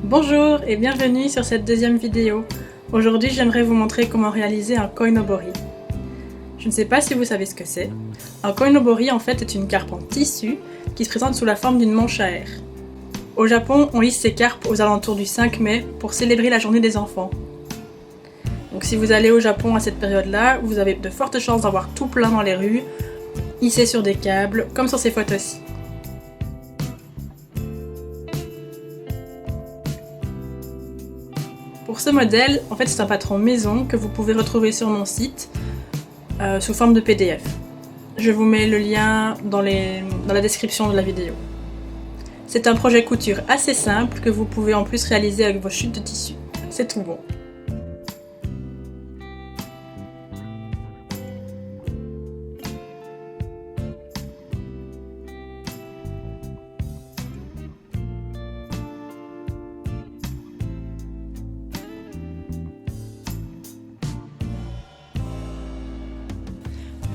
Bonjour et bienvenue sur cette deuxième vidéo. Aujourd'hui, j'aimerais vous montrer comment réaliser un koinobori. Je ne sais pas si vous savez ce que c'est. Un koinobori en fait est une carpe en tissu qui se présente sous la forme d'une manche à air. Au Japon, on lisse ces carpes aux alentours du 5 mai pour célébrer la journée des enfants. Donc si vous allez au Japon à cette période-là, vous avez de fortes chances d'avoir tout plein dans les rues, hissé sur des câbles, comme sur ces photos-ci. Pour ce modèle, en fait c'est un patron maison que vous pouvez retrouver sur mon site sous forme de PDF. Je vous mets le lien dans la description de la vidéo. C'est un projet couture assez simple que vous pouvez en plus réaliser avec vos chutes de tissu. C'est tout bon.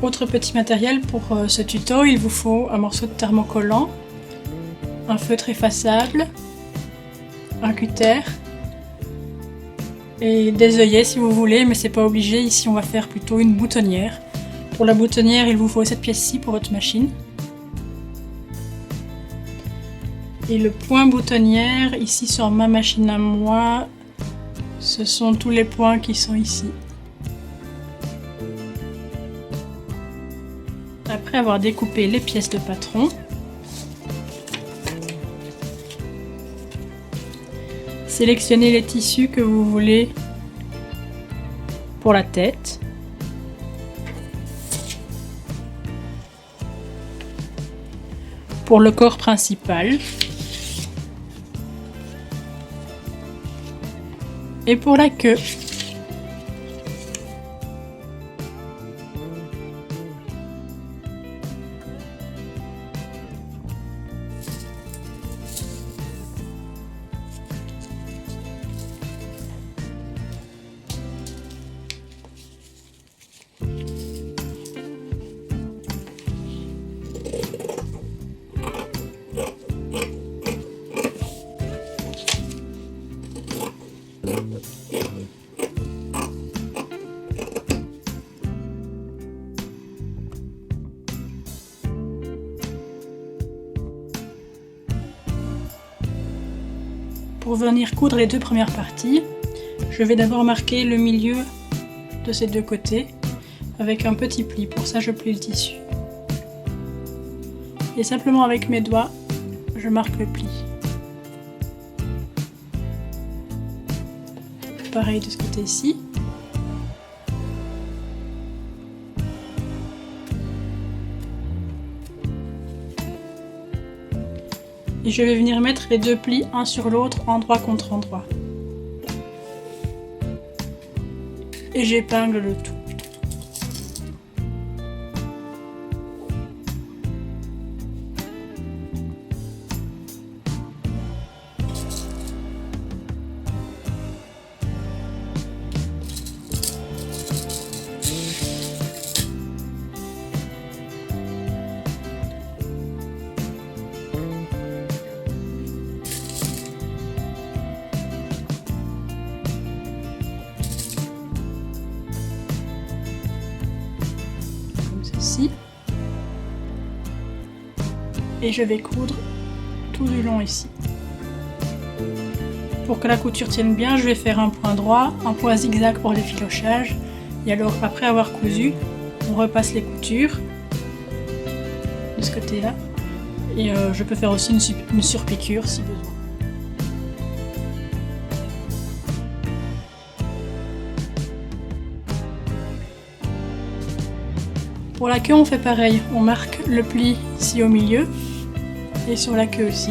Autre petit matériel pour ce tuto, il vous faut un morceau de thermocollant, un feutre effaçable, un cutter et des œillets si vous voulez, mais c'est pas obligé. Ici on va faire plutôt une boutonnière. Pour la boutonnière, il vous faut cette pièce-ci pour votre machine. Et le point boutonnière, ici sur ma machine à moi, ce sont tous les points qui sont ici. Après avoir découpé les pièces de patron, sélectionnez les tissus que vous voulez pour la tête. Pour le corps principal. Et pour la queue. Pour venir coudre les deux premières parties, je vais d'abord marquer le milieu de ces deux côtés avec un petit pli. Pour ça, je plie le tissu. Et simplement avec mes doigts, je marque le pli. Pareil de ce côté-ci. Et je vais venir mettre les deux plis un sur l'autre, endroit contre endroit. Et j'épingle le tout. Et je vais coudre tout du long ici. Pour que la couture tienne bien, je vais faire un point droit, un point zigzag pour l'effilochage. Et alors, après avoir cousu, on repasse les coutures de ce côté-là. Et je peux faire aussi une surpiqûre si besoin. Pour la queue, on fait pareil. On marque le pli ici au milieu et sur la queue aussi.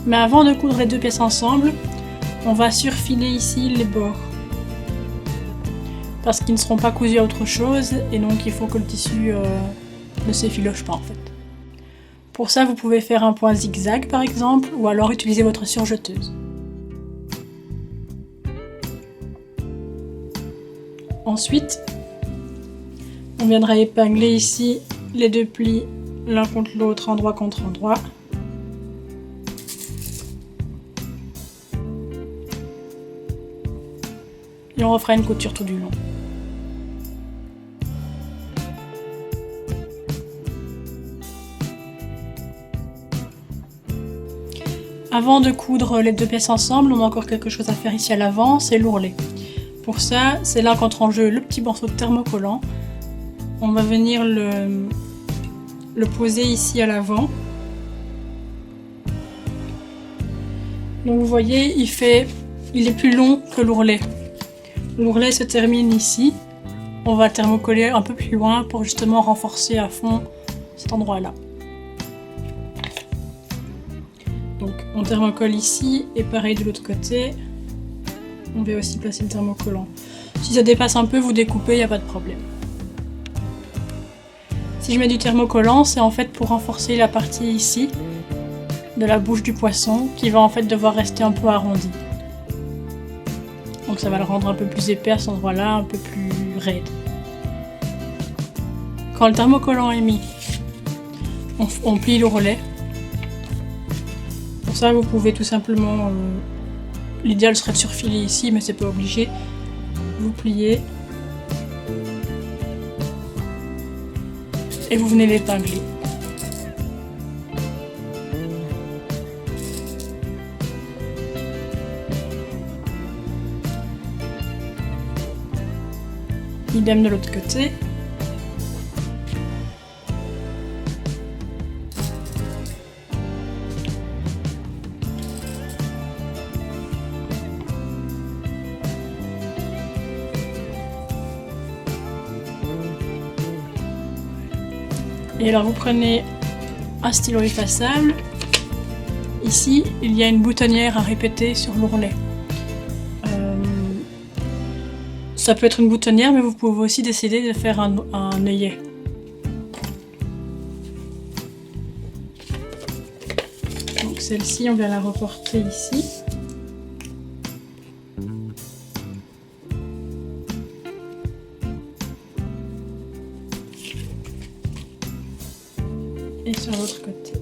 Mais avant de coudre les deux pièces ensemble, on va surfiler ici les bords. Parce qu'ils ne seront pas cousus à autre chose et donc il faut que le tissu ne s'effiloche pas en fait. Pour ça, vous pouvez faire un point zigzag par exemple ou alors utiliser votre surjeteuse. Ensuite, on viendra épingler ici les deux plis l'un contre l'autre, endroit contre endroit. Et on refera une couture tout du long. Avant de coudre les deux pièces ensemble, on a encore quelque chose à faire ici à l'avant, c'est l'ourlet. Pour ça, c'est là qu'entre en jeu le petit morceau de thermocollant. On va venir le poser ici à l'avant. Donc vous voyez, il est plus long que l'ourlet. L'ourlet se termine ici. On va thermocoller un peu plus loin pour justement renforcer à fond cet endroit-là. Donc on thermocolle ici et pareil de l'autre côté. On va aussi placer le thermocollant. Si ça dépasse un peu, vous découpez, il n'y a pas de problème. Si je mets du thermocollant, c'est en fait pour renforcer la partie ici de la bouche du poisson qui va en fait devoir rester un peu arrondi. Donc ça va le rendre un peu plus épais à cet endroit-là, un peu plus raide. Quand le thermocollant est mis, on plie l'ourlet. Pour ça, vous pouvez tout simplement, l'idéal serait de surfiler ici, mais c'est pas obligé. Vous pliez et vous venez l'épingler. Idem de l'autre côté. Et alors vous prenez un stylo effaçable. Ici, il y a une boutonnière à répéter sur l'ourlet. Ça peut être une boutonnière, mais vous pouvez aussi décider de faire un œillet. Donc celle-ci, on vient la reporter ici. Et sur l'autre côté.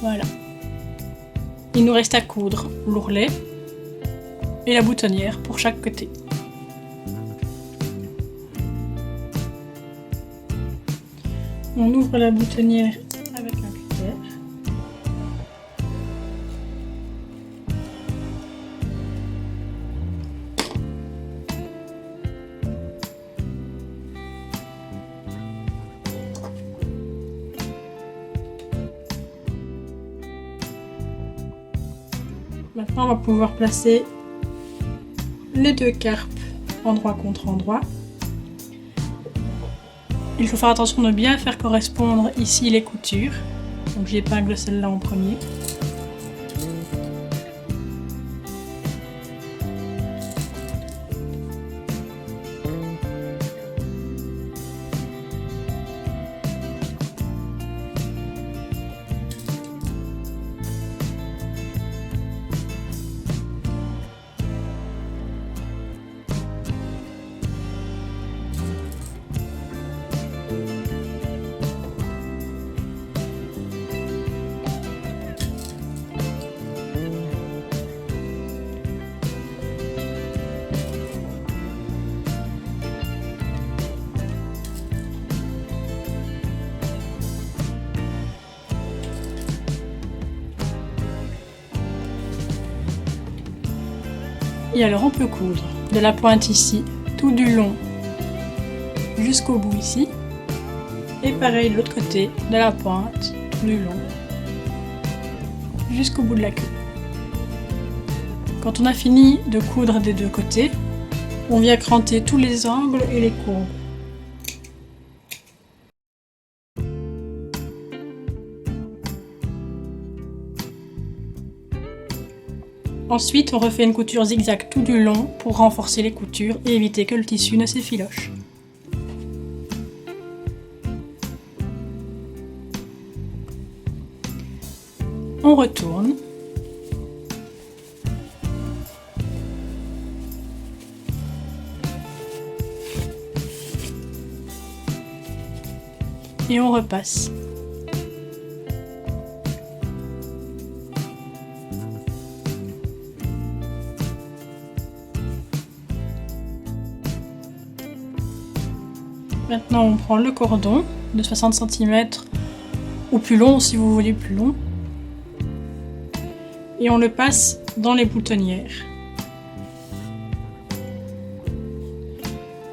Voilà. Il nous reste à coudre l'ourlet et la boutonnière pour chaque côté. On ouvre la boutonnière avec un cutter. Maintenant, on va pouvoir placer les deux carpes endroit contre endroit. Il faut faire attention de bien faire correspondre ici les coutures. Donc j'épingle celle-là en premier. Et alors on peut coudre de la pointe ici, tout du long, jusqu'au bout ici. Et pareil de l'autre côté, de la pointe, tout du long, jusqu'au bout de la queue. Quand on a fini de coudre des deux côtés, on vient cranter tous les angles et les courbes. Ensuite, on refait une couture zigzag tout du long pour renforcer les coutures et éviter que le tissu ne s'effiloche. On retourne. Et on repasse. Maintenant on prend le cordon de 60 cm ou plus long si vous voulez plus long et on le passe dans les boutonnières.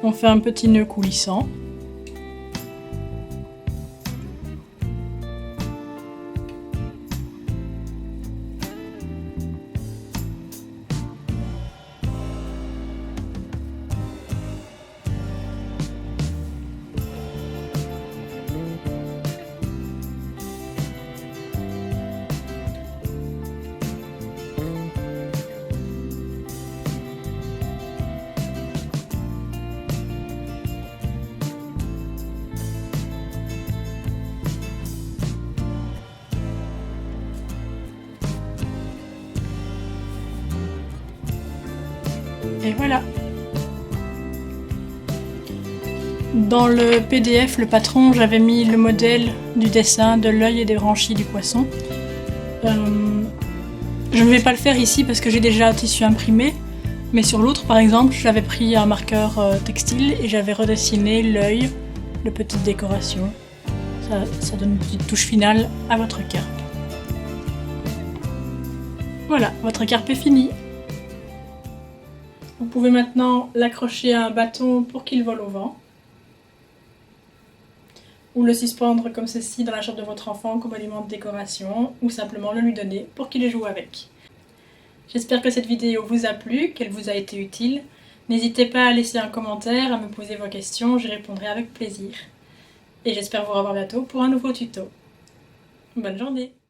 On fait un petit nœud coulissant. Et voilà. Dans le PDF, le patron, j'avais mis le modèle du dessin de l'œil et des branchies du poisson. Je ne vais pas le faire ici parce que j'ai déjà un tissu imprimé, mais sur l'autre par exemple, j'avais pris un marqueur textile et j'avais redessiné l'œil, de petites décorations. Ça donne une petite touche finale à votre carpe. Voilà, votre carpe est finie. Vous pouvez maintenant l'accrocher à un bâton pour qu'il vole au vent. Ou le suspendre comme ceci dans la chambre de votre enfant comme élément de décoration, ou simplement le lui donner pour qu'il joue avec. J'espère que cette vidéo vous a plu, qu'elle vous a été utile. N'hésitez pas à laisser un commentaire, à me poser vos questions, j'y répondrai avec plaisir. Et j'espère vous revoir bientôt pour un nouveau tuto. Bonne journée!